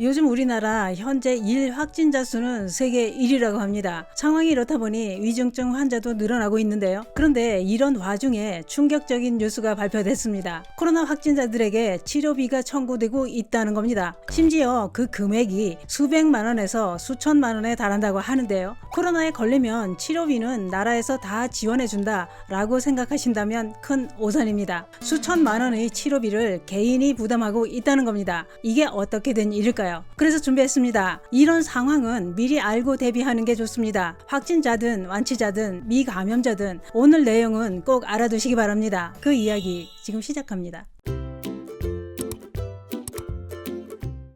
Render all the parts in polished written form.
요즘 우리나라 현재 일 확진자 수는 세계 1위라고 합니다. 상황이 이렇다 보니 위중증 환자도 늘어나고 있는데요. 그런데 이런 와중에 충격적인 뉴스가 발표됐습니다. 코로나 확진자들에게 치료비가 청구되고 있다는 겁니다. 심지어 그 금액이 수백만 원에서 수천만 원에 달한다고 하는데요. 코로나에 걸리면 치료비는 나라에서 다 지원해준다 라고 생각하신다면 큰 오산입니다. 수천만 원의 치료비를 개인이 부담하고 있다는 겁니다. 이게 어떻게 된 일일까요? 그래서 준비했습니다. 이런 상황은 미리 알고 대비하는 게 좋습니다. 확진자든 완치자든 미감염자든 오늘 내용은 꼭 알아두시기 바랍니다. 그 이야기 지금 시작합니다.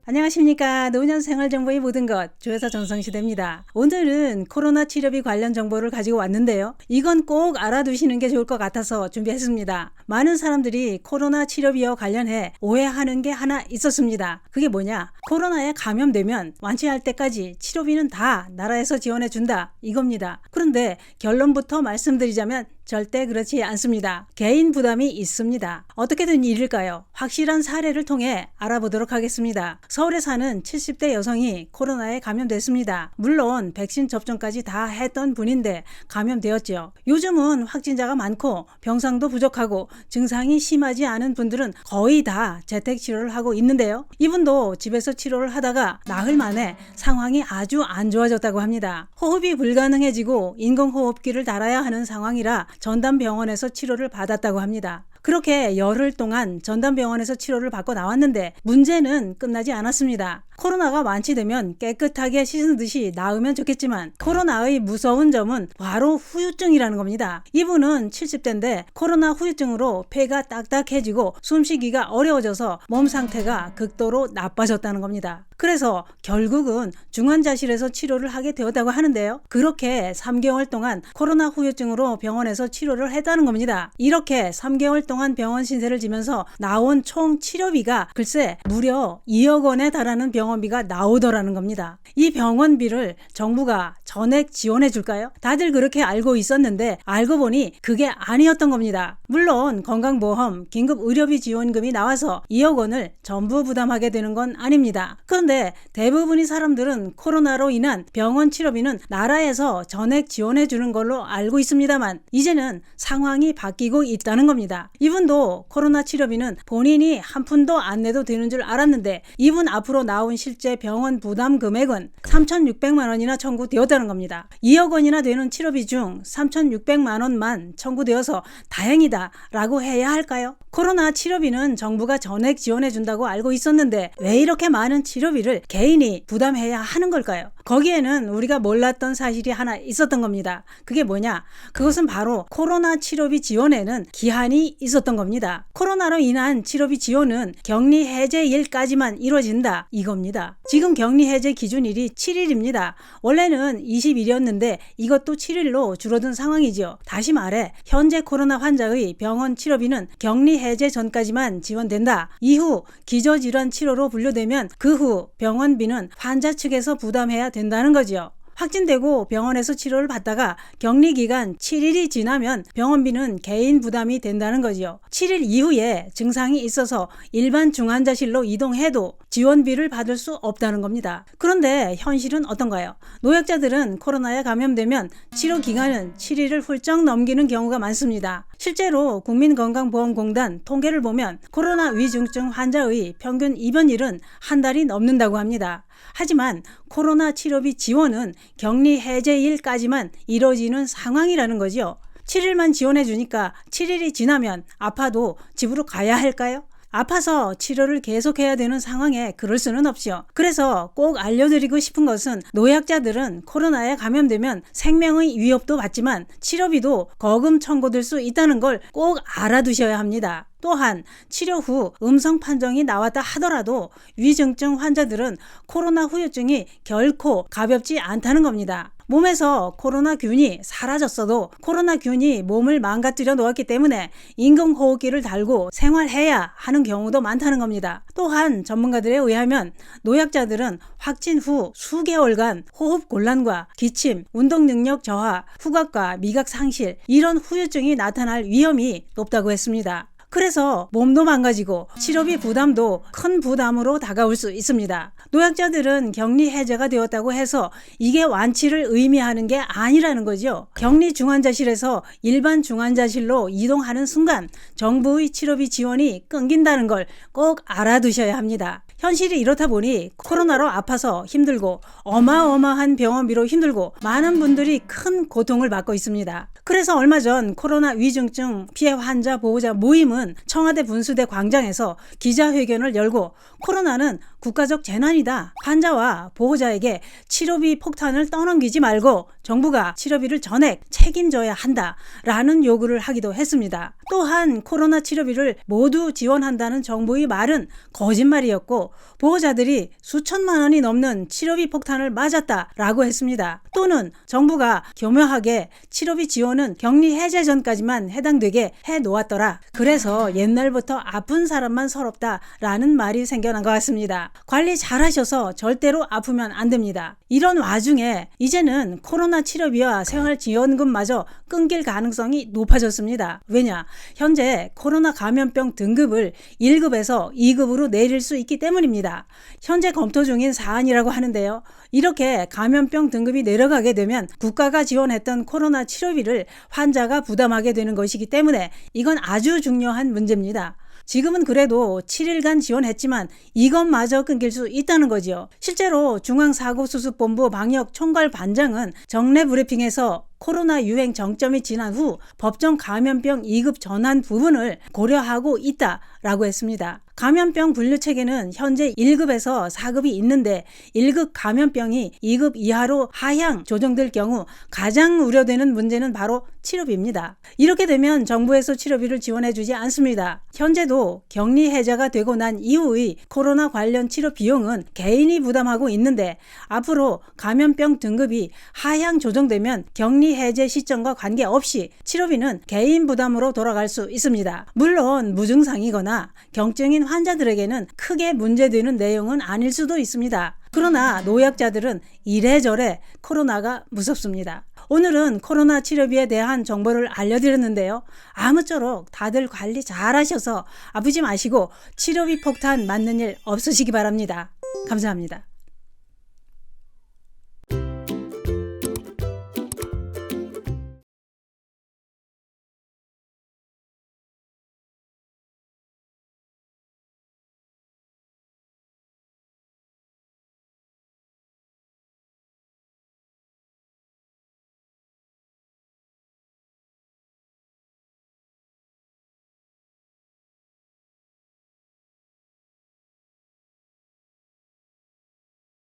안녕하십니까. 노년 생활정보의 모든 것 조회사 정성시대입니다. 오늘은 코로나 치료비 관련 정보를 가지고 왔는데요. 이건 꼭 알아두시는 게 좋을 것 같아서 준비했습니다. 많은 사람들이 코로나 치료비와 관련해 오해하는 게 하나 있었습니다. 그게 뭐냐? 코로나에 감염되면 완치할 때까지 치료비는 다 나라에서 지원해준다 이겁니다. 그런데 결론부터 말씀드리자면 절대 그렇지 않습니다. 개인 부담이 있습니다. 어떻게 된 일일까요? 확실한 사례를 통해 알아보도록 하겠습니다. 서울에 사는 70대 여성이 코로나에 감염됐습니다. 물론 백신 접종까지 다 했던 분인데 감염되었죠. 요즘은 확진자가 많고 병상도 부족하고 증상이 심하지 않은 분들은 거의 다 재택 치료를 하고 있는데요. 이분도 집에서 치료를 하다가 나흘 만에 상황이 아주 안 좋아졌다고 합니다. 호흡이 불가능해지고 인공호흡기를 달아야 하는 상황이라 전담병원에서 치료를 받았다고 합니다. 그렇게 열흘 동안 전담병원에서 치료를 받고 나왔는데 문제는 끝나지 않았습니다. 코로나가 완치되면 깨끗하게 씻은 듯이 나으면 좋겠지만 코로나의 무서운 점은 바로 후유증이라는 겁니다. 이분은 70대인데 코로나 후유증으로 폐가 딱딱해지고 숨쉬기가 어려워져서 몸 상태가 극도로 나빠졌다는 겁니다. 그래서 결국은 중환자실에서 치료를 하게 되었다고 하는데요. 그렇게 3개월 동안 코로나 후유증으로 병원에서 치료를 했다는 겁니다. 이렇게 3개월 동안 병원 신세를 지면서 나온 총 치료비가 글쎄 무려 2억 원에 달하는 병원비가 나오더라는 겁니다. 이 병원비를 정부가 전액 지원해 줄까요? 다들 그렇게 알고 있었는데 알고 보니 그게 아니었던 겁니다. 물론 건강보험, 긴급의료비 지원금이 나와서 2억 원을 전부 부담하게 되는 건 아닙니다. 그런데 대부분의 사람들은 코로나로 인한 병원 치료비는 나라에서 전액 지원해 주는 걸로 알고 있습니다만 이제는 상황이 바뀌고 있다는 겁니다. 이분도 코로나 치료비는 본인이 한 푼도 안 내도 되는 줄 알았는데 이분 앞으로 나온 실제 병원 부담 금액은 3,600만 원이나 청구되었다는 겁니다. 2억 원이나 되는 치료비 중 3,600만 원만 청구되어서 다행이다 라고 해야 할까요? 코로나 치료비는 정부가 전액 지원해 준다고 알고 있었는데 왜 이렇게 많은 치료비를 개인이 부담해야 하는 걸까요? 거기에는 우리가 몰랐던 사실이 하나 있었던 겁니다. 그게 뭐냐? 그것은 바로 코로나 치료비 지원에는 기한이 있었던 겁니다. 코로나로 인한 치료비 지원은 격리 해제일까지만 이루어진다 이겁니다. 지금 격리 해제 기준일이 7일입니다. 원래는 20일이었는데 이것도 7일로 줄어든 상황이죠. 다시 말해 현재 코로나 환자의 병원 치료비는 격리 해제 전까지만 지원된다. 이후 기저질환 치료로 분류되면 그 후 병원비는 환자 측에서 부담해야 된다는 거죠. 확진되고 병원에서 치료를 받다가 격리기간 7일이 지나면 병원비는 개인 부담이 된다는 거죠. 7일 이후에 증상이 있어서 일반 중환자실로 이동해도 지원비를 받을 수 없다는 겁니다. 그런데 현실은 어떤가요? 노약자들은 코로나에 감염되면 치료 기간은 7일을 훌쩍 넘기는 경우가 많습니다. 실제로 국민건강보험공단 통계를 보면 코로나 위중증 환자의 평균 입원일은 한 달이 넘는다고 합니다. 하지만 코로나 치료비 지원은 격리 해제일까지만 이뤄지는 상황이라는 거죠. 7일만 지원해 주니까 7일이 지나면 아파도 집으로 가야 할까요? 아파서 치료를 계속해야 되는 상황에 그럴 수는 없죠. 그래서 꼭 알려드리고 싶은 것은 노약자들은 코로나에 감염되면 생명의 위협도 받지만 치료비도 거금 청구될 수 있다는 걸 꼭 알아두셔야 합니다. 또한 치료 후 음성 판정이 나왔다 하더라도 위중증 환자들은 코로나 후유증이 결코 가볍지 않다는 겁니다. 몸에서 코로나균이 사라졌어도 코로나균이 몸을 망가뜨려 놓았기 때문에 인공호흡기를 달고 생활해야 하는 경우도 많다는 겁니다. 또한 전문가들에 의하면 노약자들은 확진 후 수개월간 호흡 곤란과 기침, 운동 능력 저하, 후각과 미각 상실 이런 후유증이 나타날 위험이 높다고 했습니다. 그래서 몸도 망가지고 치료비 부담도 큰 부담으로 다가올 수 있습니다. 노약자들은 격리 해제가 되었다고 해서 이게 완치를 의미하는 게 아니라는 거죠. 격리 중환자실에서 일반 중환자실로 이동하는 순간 정부의 치료비 지원이 끊긴다는 걸 꼭 알아두셔야 합니다. 현실이 이렇다 보니 코로나로 아파서 힘들고 어마어마한 병원비로 힘들고 많은 분들이 큰 고통을 받고 있습니다. 그래서 얼마 전 코로나 위중증 피해 환자 보호자 모임은 청와대 분수대 광장에서 기자회견을 열고 코로나는 국가적 재난이다. 환자와 보호자에게 치료비 폭탄을 떠넘기지 말고 정부가 치료비를 전액 책임져야 한다라는 요구를 하기도 했습니다. 또한 코로나 치료비를 모두 지원한다는 정부의 말은 거짓말이었고 보호자들이 수천만 원이 넘는 치료비 폭탄을 맞았다라고 했습니다. 또는 정부가 교묘하게 치료비 지원은 격리 해제 전까지만 해당되게 해놓았더라. 그래서 옛날부터 아픈 사람만 서럽다라는 말이 생겨난 것 같습니다. 관리 잘하셔서 절대로 아프면 안 됩니다. 이런 와중에 이제는 코로나 치료비와 생활지원금마저 끊길 가능성이 높아졌습니다. 왜냐? 현재 코로나 감염병 등급을 1급에서 2급으로 내릴 수 있기 때문입니다. 현재 검토 중인 사안이라고 하는데요. 이렇게 감염병 등급이 내려가게 되면 국가가 지원했던 코로나 치료비를 환자가 부담하게 되는 것이기 때문에 이건 아주 중요한 문제입니다. 지금은 그래도 7일간 지원했지만 이것마저 끊길 수 있다는 거죠. 실제로 중앙사고수습본부 방역총괄반장은 정례 브리핑에서 코로나 유행 정점이 지난 후 법정 감염병 2급 전환 부분을 고려하고 있다라고 했습니다. 감염병 분류 체계는 현재 1급에서 4급이 있는데 1급 감염병이 2급 이하로 하향 조정될 경우 가장 우려되는 문제는 바로 치료비입니다. 이렇게 되면 정부에서 치료비를 지원해주지 않습니다. 현재도 격리 해제가 되고 난 이후의 코로나 관련 치료 비용은 개인이 부담하고 있는데 앞으로 감염병 등급이 하향 조정되면 격리 해제 시점과 관계없이 치료비는 개인 부담으로 돌아갈 수 있습니다. 물론 무증상이거나 경증인 환자들에게는 크게 문제되는 내용은 아닐 수도 있습니다. 그러나 노약자들은 이래저래 코로나가 무섭습니다. 오늘은 코로나 치료비에 대한 정보를 알려드렸는데요. 아무쪼록 다들 관리 잘 하셔서 아프지 마시고 치료비 폭탄 맞는 일 없으시기 바랍니다. 감사합니다.